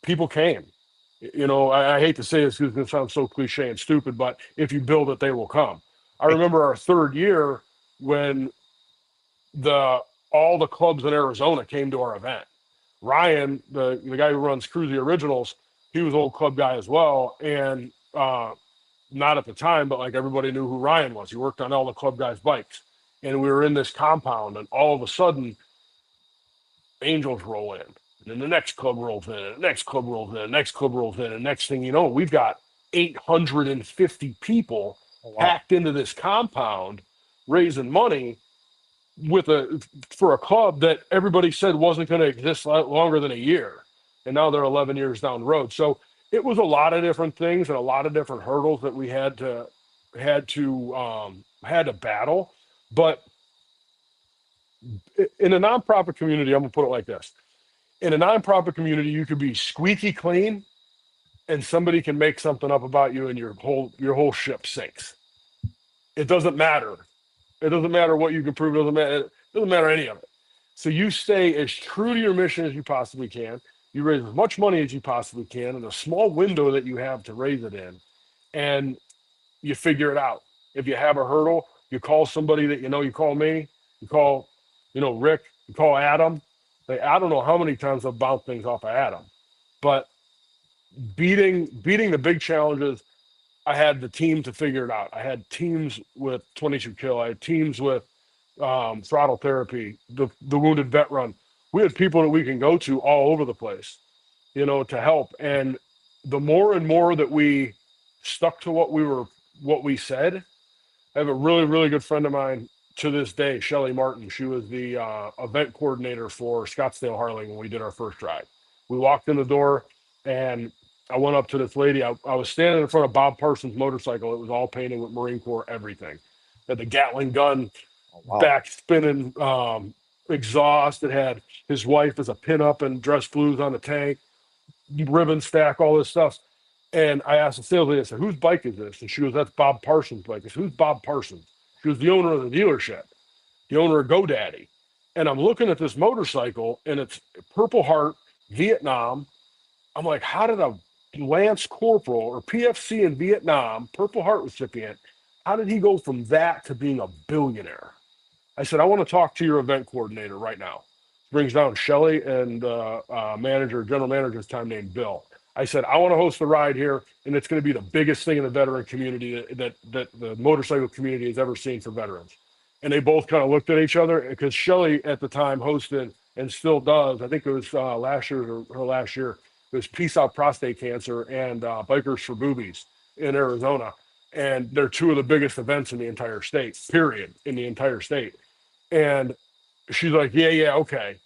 people came. You know, I hate to say this because it sounds so cliche and stupid, but if you build it, they will come. I remember our third year when all the clubs in Arizona came to our event. Ryan, the guy who runs Cruzy Originals, he was an old club guy as well. And not at the time, but like everybody knew who Ryan was. He worked on all the club guys' bikes. And we were in this compound, and all of a sudden, Angels roll in. And then the next club rolls in, and the next club rolls in, and the next club rolls in. And next thing you know, we've got 850 people packed into this compound raising money for a club that everybody said wasn't going to exist longer than a year. And now they're 11 years down the road. So it was a lot of different things and a lot of different hurdles that we had to battle. But in a nonprofit community, I'm gonna put it like this. In a nonprofit community, you could be squeaky clean and somebody can make something up about you and your whole ship sinks. It doesn't matter. It doesn't matter what you can prove. It doesn't matter any of it. So you stay as true to your mission as you possibly can. You raise as much money as you possibly can in a small window that you have to raise it in, and you figure it out. If you have a hurdle, you call somebody that you know. You call me. You call, Rick. You call Adam. Like, I don't know how many times I've bounced things off of Adam, but beating the big challenges, I had the team to figure it out. I had teams with 22 Kill. I had teams with Throttle Therapy, the Wounded Vet Run. We had people that we can go to all over the place, to help. And the more and more that we stuck to what we said. I have a really, really good friend of mine to this day, Shelly Martin. She was the event coordinator for Scottsdale Harley when we did our first ride. We walked in the door, and I went up to this lady. I was standing in front of Bob Parsons' motorcycle. It was all painted with Marine Corps, everything. Had the Gatling gun, back spinning exhaust. It had his wife as a pinup and dress blues on the tank, ribbon stack, all this stuff. And I asked the sales lady, I said, whose bike is this? And she goes, that's Bob Parsons' bike. I said, who's Bob Parsons? She was the owner of the dealership, the owner of GoDaddy. And I'm looking at this motorcycle, and it's Purple Heart, Vietnam. I'm like, how did a Lance Corporal or PFC in Vietnam, Purple Heart recipient, how did he go from that to being a billionaire? I said, I want to talk to your event coordinator right now. Brings down Shelly and general manager this time named Bill. I said, I want to host a ride here, and it's going to be the biggest thing in the veteran community that the motorcycle community has ever seen for veterans. And they both kind of looked at each other, because Shelly at the time hosted, and still does, I think it was last year or her last year, it was Peace Out Prostate Cancer and Bikers for Boobies in Arizona. And they're two of the biggest events in the entire state, period, in the entire state. And she's like, yeah, okay.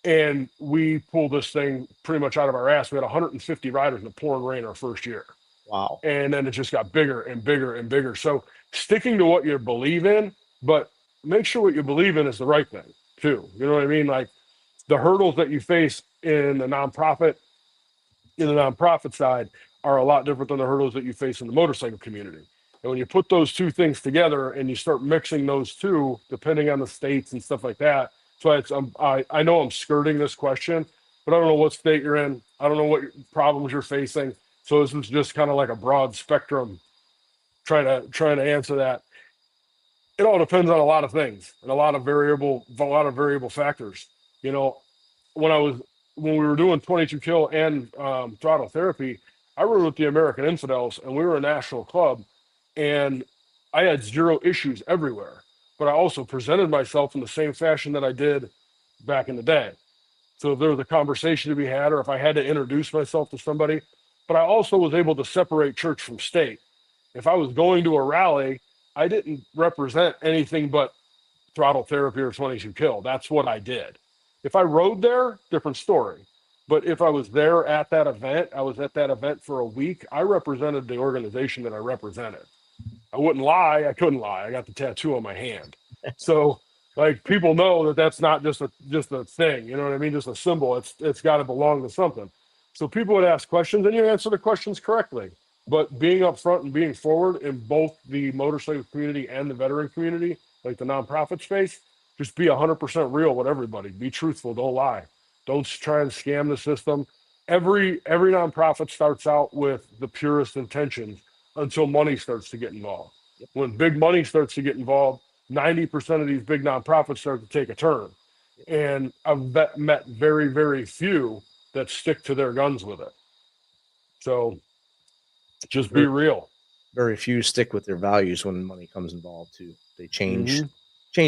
And we pulled this thing pretty much out of our ass. We had 150 riders in the pouring rain our first year. Wow. And then it just got bigger and bigger and bigger. So sticking to what you believe in, but make sure what you believe in is the right thing too. You know what I mean? Like, the hurdles that you face in the nonprofit side are a lot different than the hurdles that you face in the motorcycle community. And when you put those two things together and you start mixing those two, depending on the states and stuff like that. So I know I'm skirting this question, but I don't know what state you're in. I don't know what problems you're facing. So this is just kind of like a broad spectrum trying to answer that. It all depends on a lot of things and a lot of variable factors. When we were doing 22 Kill and Throttle Therapy, I rode with the American Infidels, and we were a national club, and I had zero issues everywhere. But I also presented myself in the same fashion that I did back in the day. So if there was a conversation to be had, or if I had to introduce myself to somebody, but I also was able to separate church from state. If I was going to a rally, I didn't represent anything but Throttle Therapy or 22 Kill. That's what I did. If I rode there, different story. But if I was there at that event, I was at that event for a week, I represented the organization that I represented. I wouldn't lie. I couldn't lie. I got the tattoo on my hand. So, like, people know that that's not just a thing. You know what I mean? Just a symbol. It's got to belong to something. So people would ask questions, and you answer the questions correctly. But being upfront and being forward in both the motorcycle community and the veteran community, like the nonprofit space, just be 100% real with everybody. Be truthful. Don't lie. Don't try and scam the system. Every nonprofit starts out with the purest intentions until money starts to get involved. When big money starts to get involved, 90% of these big nonprofits start to take a turn. And I've met very, very few that stick to their guns with it. So just be real. Very few stick with their values when money comes involved too. They change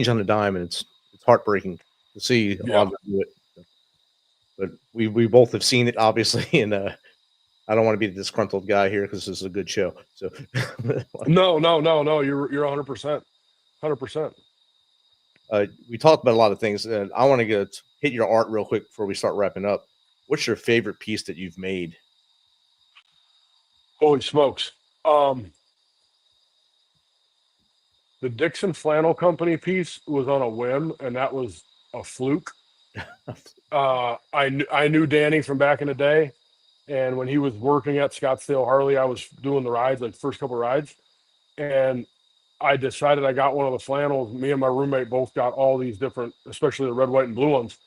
on a dime, and it's heartbreaking to see a lot of them do it. But we both have seen it, obviously, and I don't want to be the disgruntled guy here because this is a good show. So no, you're 100%. 100%. We talked about a lot of things, and I want to hit your art real quick before we start wrapping up. What's your favorite piece that you've made? Holy smokes. The Dixon Flannel Company piece was on a whim, and that was a fluke. I knew Danny from back in the day, and when he was working at Scottsdale Harley, I was doing the rides, like first couple rides, and I decided I got one of the flannels. Me and my roommate both got all these different, especially the red, white, and blue ones.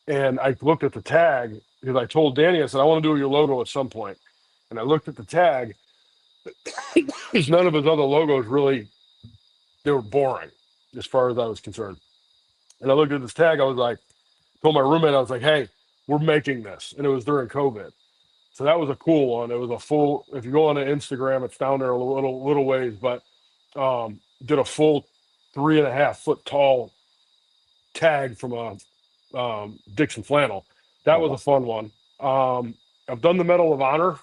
And I looked at the tag because I told Danny, I said, I want to do your logo at some point. And I looked at the tag because none of his other logos really, they were boring as far as I was concerned. And I looked at this tag, I was like, told my roommate, I was like, hey, we're making this. And it was during COVID. So that was a cool one. It was a full, if you go on to Instagram, it's down there a little ways, but did a full 3.5 foot tall tag from a Dixon flannel. That was a fun one. I've done the Medal of Honor.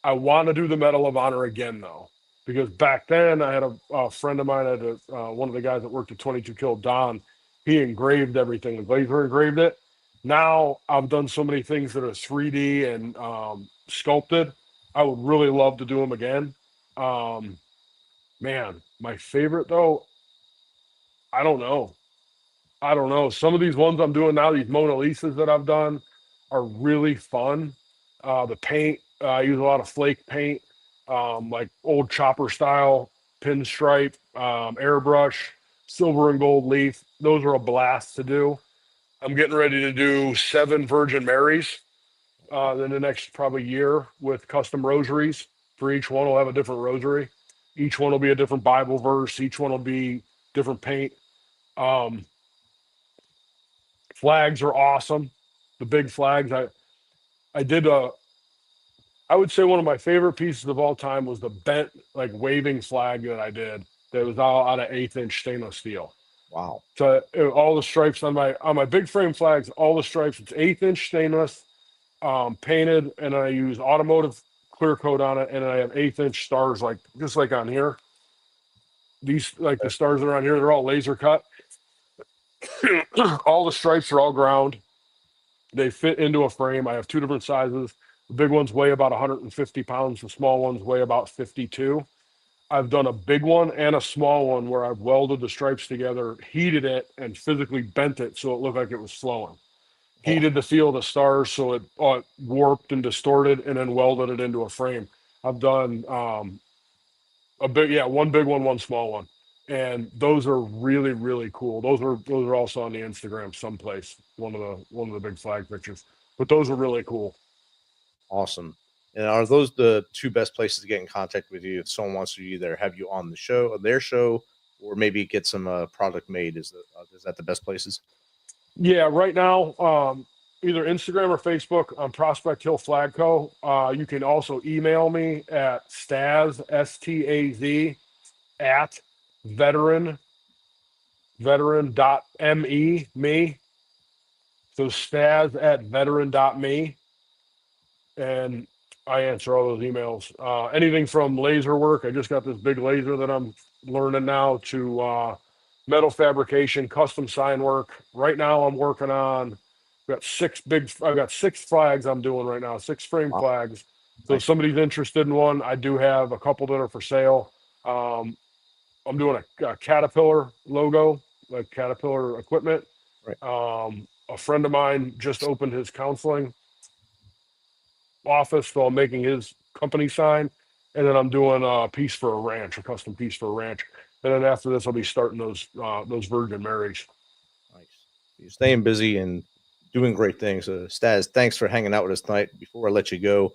I want to do the Medal of Honor again though, because back then I had a friend of mine, one of the guys that worked at 22 Kill, Don. He engraved everything and laser engraved it. Now I've done so many things that are 3D and sculpted. I would really love to do them again. Man, my favorite though, I don't know. Some of these ones I'm doing now, these Mona Lisas that I've done, are really fun. The paint, I use a lot of flake paint, like old chopper style, pinstripe, airbrush, silver and gold leaf. Those are a blast to do. I'm getting ready to do 7 Virgin Marys in the next probably year with custom rosaries. For each one, will have a different rosary. Each one will be a different Bible verse. Each one will be different paint. Flags are awesome. The big flags. I did I would say one of my favorite pieces of all time was the bent, like waving flag that I did. That was all out of 1/8" stainless steel. Wow. So all the stripes on my big frame flags, all the stripes, it's 1/8" stainless, painted, and I use automotive clear coat on it, and I have 1/8" stars, like just like on here. These, like the stars that are on here, they're all laser cut. All the stripes are all ground. They fit into a frame. I have 2 different sizes. The big ones weigh about 150 pounds. The small ones weigh about 52. I've done a big one and a small one where I've welded the stripes together, heated it, and physically bent it so it looked like it was flowing. Heated the feel of the stars so it warped and distorted, and then welded it into a frame. I've done one big one, one small one, and those are really, really cool. Those are also on the Instagram someplace. One of the big flag pictures, but those are really cool. Awesome. And are those the 2 best places to get in contact with you if someone wants to either have you on the show, their show, or maybe get some product made? Is that the best places? Yeah, right now, either Instagram or Facebook on Prospect Hill Flag Co. You can also email me at Staz, STAZ, at veteran.me. So Staz at veteran.me. And I answer all those emails. Anything from laser work. I just got this big laser that I'm learning now, to metal fabrication, custom sign work. Right now I'm working on, I've got 6 flags I'm doing right now, 6 frame flags. So if somebody's interested in one, I do have a couple that are for sale. I'm doing a Caterpillar logo, like Caterpillar equipment. Right. A friend of mine just opened his counseling office, so I'm making his company sign. And then I'm doing a piece for a ranch, a custom piece for a ranch. And then after this, I'll be starting those Virgin Marys. Nice. You're staying busy and doing great things. Staz, thanks for hanging out with us tonight. Before I let you go,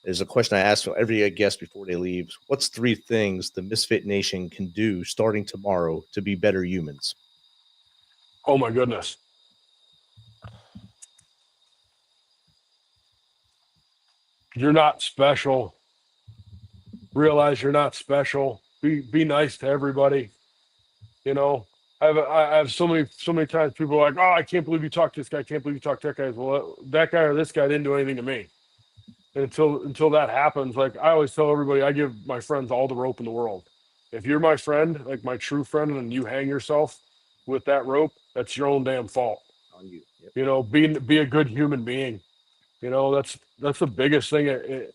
there's a question I ask every guest before they leave. What's 3 things the Misfit Nation can do starting tomorrow to be better humans? Oh my goodness. You're not special. Realize you're not special. Be nice to everybody. You know, I have so many times people are like, oh, I can't believe you talked to this guy. I can't believe you talked to that guy. Well, that guy or this guy didn't do anything to me. And until that happens, like I always tell everybody, I give my friends all the rope in the world. If you're my friend, like my true friend, and you hang yourself with that rope, that's your own damn fault. On you. Yep. You know, be a good human being. You know, that's the biggest thing.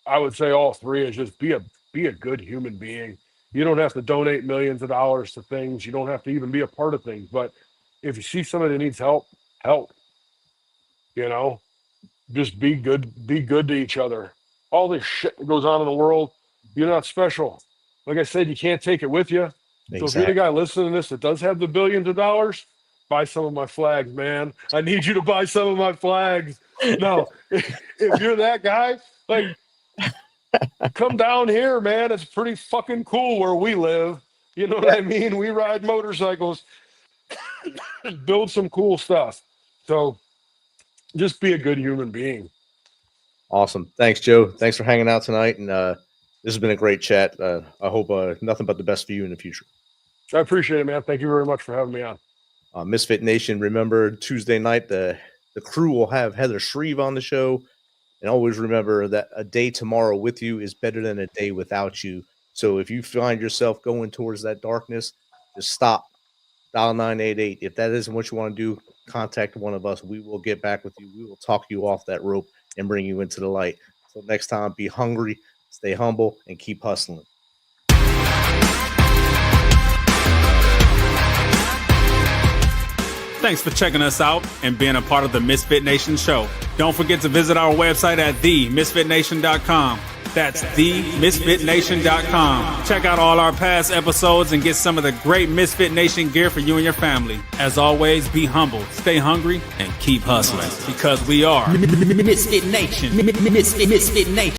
I would say all 3 is just be a good human being. You don't have to donate millions of dollars to things. You don't have to even be a part of things. But if you see somebody that needs help, help. You know, just be good to each other. All this shit that goes on in the world, you're not special. like I said, you can't take it with you. So if you're Exactly. the guy listening to this that does have the billions of dollars, buy some of my flags, man. I need you to buy some of my flags. No, if you're that guy, like, come down here, man. It's pretty fucking cool where we live. You know what I mean? We ride motorcycles, build some cool stuff. So just be a good human being. Awesome. Thanks, Joe. Thanks for hanging out tonight. And this has been a great chat. I hope nothing but the best for you in the future. I appreciate it, man. Thank you very much for having me on. Misfit Nation, remember Tuesday night, the crew will have Heather Shreve on the show. And always remember that a day tomorrow with you is better than a day without you. So if you find yourself going towards that darkness, just stop. Dial 988. If that isn't what you want to do, contact one of us. We will get back with you. We will talk you off that rope and bring you into the light. So next time, be hungry, stay humble, and keep hustling. Thanks for checking us out and being a part of the Misfit Nation show. Don't forget to visit our website at themisfitnation.com. That's themisfitnation.com. Check out all our past episodes and get some of the great Misfit Nation gear for you and your family. As always, be humble, stay hungry, and keep hustling because we are Misfit Nation. Misfit Nation.